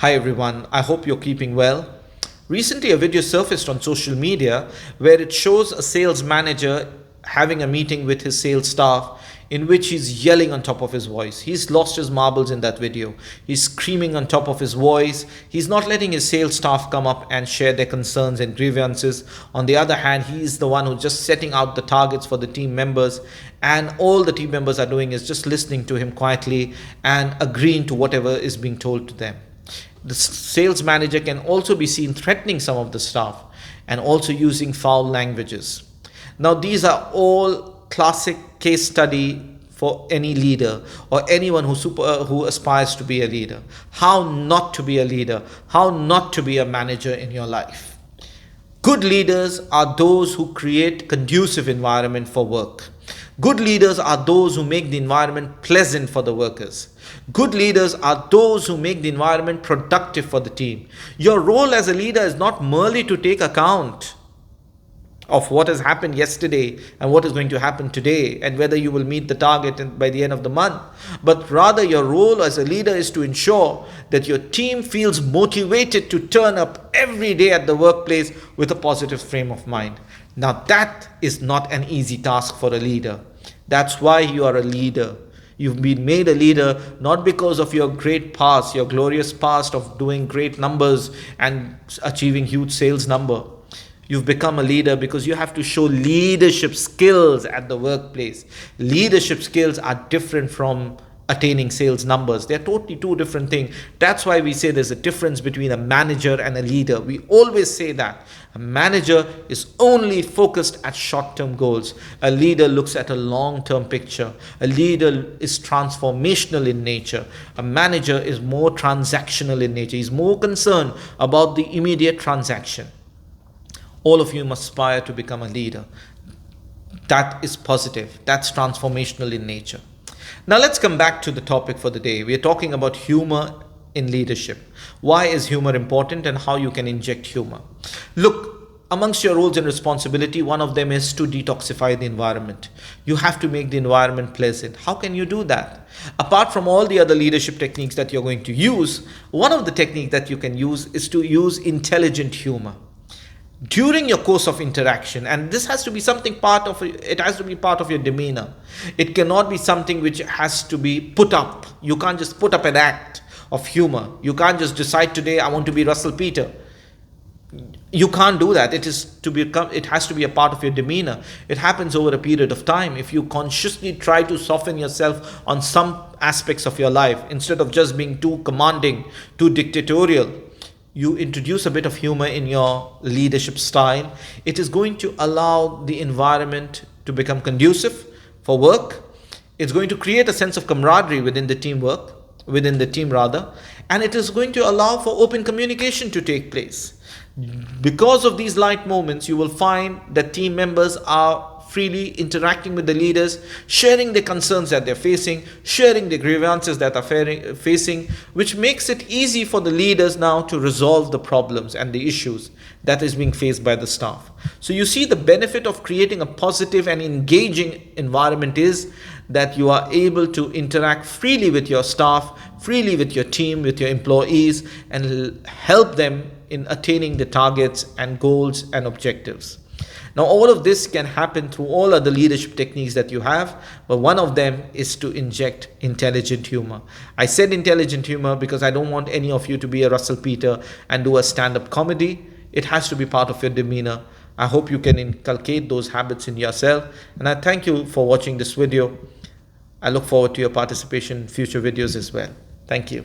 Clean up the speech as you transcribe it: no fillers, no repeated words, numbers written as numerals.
Hi everyone, I hope you're keeping well. Recently, a video surfaced on social media where it shows a sales manager having a meeting with his sales staff in which he's yelling on top of his voice. He's lost his marbles in that video. He's screaming on top of his voice. He's not letting his sales staff come up and share their concerns and grievances. On the other hand, he is the one who's just setting out the targets for the team members, and all the team members are doing is just listening to him quietly and agreeing to whatever is being told to them. The sales manager can also be seen threatening some of the staff and also using foul languages. Now, these are all classic case study for any leader or anyone who aspires to be a leader. How not to be a leader, how not to be a manager in your life. Good leaders are those who create conducive environment for work. Good leaders are those who make the environment pleasant for the workers. Good leaders are those who make the environment productive for the team. Your role as a leader is not merely to take account of what has happened yesterday and what is going to happen today and whether you will meet the target by the end of the month, but rather your role as a leader is to ensure that your team feels motivated to turn up every day at the workplace with a positive frame of mind. Now, that is not an easy task for a leader. That's why you are a leader. You've been made a leader not because of your great past, your glorious past of doing great numbers and achieving huge sales number. You've become a leader because you have to show leadership skills at the workplace. Leadership skills are different from attaining sales numbers. They're totally two different things. That's why we say there's a difference between a manager and a leader. We always say that. A manager is only focused at short-term goals. A leader looks at a long-term picture. A leader is transformational in nature. A manager is more transactional in nature. He's more concerned about the immediate transaction. All of you must aspire to become a leader. That is positive. That's transformational in nature. Now let's come back to the topic for the day. We are talking about humor in leadership. Why is humor important and how you can inject humor? Look, amongst your roles and responsibility, one of them is to detoxify the environment. You have to make the environment pleasant. How can you do that? Apart from all the other leadership techniques that you're going to use, one of the techniques that you can use is to use intelligent humor during your course of interaction, and this has to be something part of your demeanor. It cannot be something which has to be put up. You can't just put up an act of humor. You can't just decide today I want to be Russell Peter. You can't do that. It has to be a part of your demeanor. It happens over a period of time. If you consciously try to soften yourself on some aspects of your life instead of just being too commanding, too dictatorial, you introduce a bit of humor in your leadership style, it is going to allow the environment to become conducive for work. It's going to create a sense of camaraderie within the team, and it is going to allow for open communication to take place. Because of these light moments, you will find that team members are freely interacting with the leaders, sharing the concerns that they're facing, sharing the grievances that are facing, which makes it easy for the leaders now to resolve the problems and the issues that is being faced by the staff. So you see, the benefit of creating a positive and engaging environment is that you are able to interact freely with your staff, freely with your team, with your employees, and help them in attaining the targets and goals and objectives. Now, all of this can happen through all other leadership techniques that you have, but one of them is to inject intelligent humor. I said intelligent humor because I don't want any of you to be a Russell Peter and do a stand-up comedy. It has to be part of your demeanor. I hope you can inculcate those habits in yourself, and I thank you for watching this video. I look forward to your participation in future videos as well. Thank you.